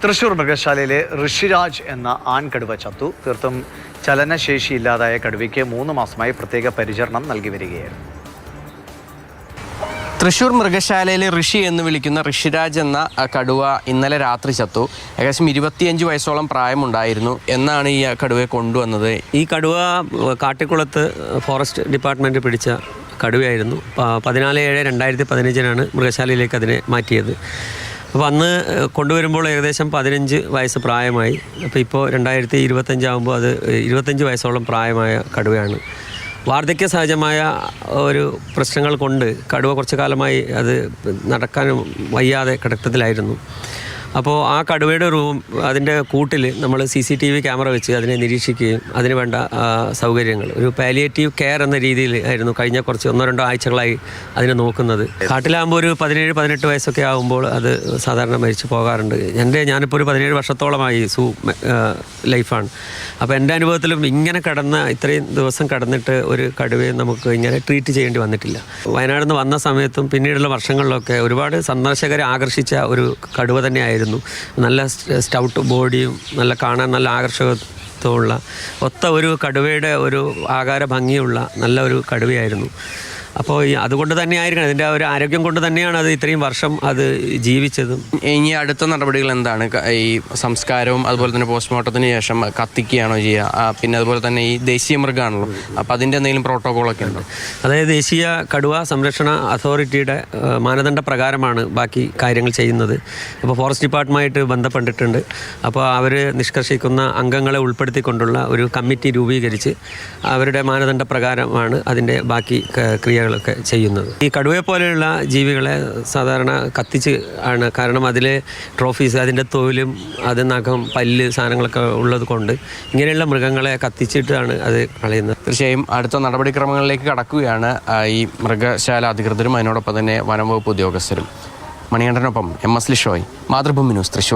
തൃശൂർ മൃഗശാലയിലെ ഋഷിരാജ് എന്ന ആൺകടുവ ചത്തു. തീർത്തും ചലനശേഷിയില്ലാതായ കടുവയ്ക്ക് 3 മാസമായി പ്രത്യേക പരിചരണം നൽകി വരികയായിരുന്നു. തൃശൂർ മൃഗശാലയിലെ ഋഷി എന്ന് വിളിക്കുന്ന ഋഷിരാജ് എന്ന കടുവ ഇന്നലെ രാത്രി ചത്തു. ഏകദേശം 25 വയസ്സോളം പ്രായമുണ്ടായിരുന്നു എന്നാണ് ഈ കടുവയെ കൊണ്ടുവന്നത്. ഈ കടുവ കാട്ടിക്കുളത്ത് ഫോറസ്റ്റ് ഡിപ്പാർട്ട്മെൻറ്റ് പിടിച്ച കടുവയായിരുന്നു. 14/7/2015 മൃഗശാലയിലേക്ക് അതിനെ മാറ്റിയത്. അപ്പോൾ അന്ന് കൊണ്ടുവരുമ്പോൾ ഏകദേശം 15 വയസ്സ് പ്രായമായി. അപ്പോൾ ഇപ്പോൾ 2025 ആകുമ്പോൾ അത് 25 വയസ്സോളം പ്രായമായ കടുവയാണ്. വാർദ്ധക്യ സഹജമായ ഒരു പ്രശ്നങ്ങൾ കൊണ്ട് കടുവ കുറച്ചു കാലമായി അത് നടക്കാനും വയ്യാതെ കിടക്കത്തിലായിരുന്നു. അപ്പോൾ ആ കടുവയുടെ അതിൻ്റെ കൂട്ടിൽ നമ്മൾ CCTV ക്യാമറ വെച്ച് അതിനെ നിരീക്ഷിക്കുകയും അതിന് വേണ്ട സൗകര്യങ്ങൾ ഒരു പാലിയേറ്റീവ് കെയർ എന്ന രീതിയിൽ ആയിരുന്നു കഴിഞ്ഞ കുറച്ച് 1-2 ആഴ്ചകളായി അതിനെ നോക്കുന്നത്. കാട്ടിലാകുമ്പോൾ ഒരു 17-18 വയസ്സൊക്കെ ആകുമ്പോൾ അത് സാധാരണ മരിച്ചു പോകാറുണ്ട്. ഞാനിപ്പോൾ ഒരു 17 വർഷത്തോളമായി ലൈഫാണ്. അപ്പോൾ എൻ്റെ അനുഭവത്തിലും ഇങ്ങനെ ഇത്രയും ദിവസം കിടന്നിട്ട് ഒരു കടുവയെ നമുക്ക് ഇങ്ങനെ ട്രീറ്റ് ചെയ്യേണ്ടി വന്നിട്ടില്ല. വയനാട്ടിൽ നിന്ന് വന്ന സമയത്തും പിന്നീടുള്ള വർഷങ്ങളിലൊക്കെ ഒരുപാട് സന്ദർശകരെ ആകർഷിച്ച ഒരു കടുവ തന്നെയായിരുന്നു. നല്ല സ്റ്റൗട്ട് ബോഡിയും കാണാൻ നല്ല ആകർഷകത്വമുള്ള ഒരു കടുവയുടെ ഒരു ആകാര ഭംഗിയുള്ള നല്ല ഒരു കടുവയായിരുന്നു. അപ്പോൾ അതുകൊണ്ട് തന്നെയായിരിക്കണം അതിൻ്റെ ഒരു ആരോഗ്യം കൊണ്ട് തന്നെയാണ് അത് ഇത്രയും വർഷം അത് ജീവിച്ചതും. ഇനി അടുത്ത നടപടികൾ എന്താണ്? ഈ സംസ്കാരവും അതുപോലെ തന്നെ പോസ്റ്റ്മോർട്ടത്തിന് ശേഷം കത്തിക്കുകയാണോ ചെയ്യുക? പിന്നെ അതുപോലെ തന്നെ ഈ ദേശീയ മൃഗമാണല്ലോ, അപ്പോൾ അതിൻ്റെ എന്തെങ്കിലും പ്രോട്ടോക്കോളൊക്കെ ഉണ്ടോ? അതായത് ദേശീയ കടുവ സംരക്ഷണ അതോറിറ്റിയുടെ മാനദണ്ഡ പ്രകാരമാണ് ബാക്കി കാര്യങ്ങൾ ചെയ്യുന്നത്. അപ്പോൾ ഫോറസ്റ്റ് ഡിപ്പാർട്ട്മെൻറ്റുമായിട്ട് ബന്ധപ്പെട്ടിട്ടുണ്ട്. അപ്പോൾ അവർ നിഷ്കർഷിക്കുന്ന അംഗങ്ങളെ ഉൾപ്പെടുത്തിക്കൊണ്ടുള്ള ഒരു കമ്മിറ്റി രൂപീകരിച്ച് അവരുടെ മാനദണ്ഡ പ്രകാരമാണ് അതിൻ്റെ ബാക്കി ക്രിയകളൊക്കെ ചെയ്യുന്നത്. ഈ കടുവയെ പോലെയുള്ള ജീവികളെ സാധാരണ കത്തിച്ച് ആണ്, കാരണം അതിലെ ട്രോഫീസ്, അതിൻ്റെ തോലും അത് നഖം, പല്ല് സാധനങ്ങളൊക്കെ ഉള്ളത് കൊണ്ട് ഇങ്ങനെയുള്ള മൃഗങ്ങളെ കത്തിച്ചിട്ടാണ് അത് കളയുന്നത്. തീർച്ചയായും അടുത്ത നടപടിക്രമങ്ങളിലേക്ക് കടക്കുകയാണ് ഈ മൃഗശാല അധികൃതരും അതിനോടൊപ്പം തന്നെ വനം വകുപ്പ് ഉദ്യോഗസ്ഥരും. മണികണ്ഠനൊപ്പം MS ലിഷോയ്, മാതൃഭൂമി ന്യൂസ്, തൃശൂർ.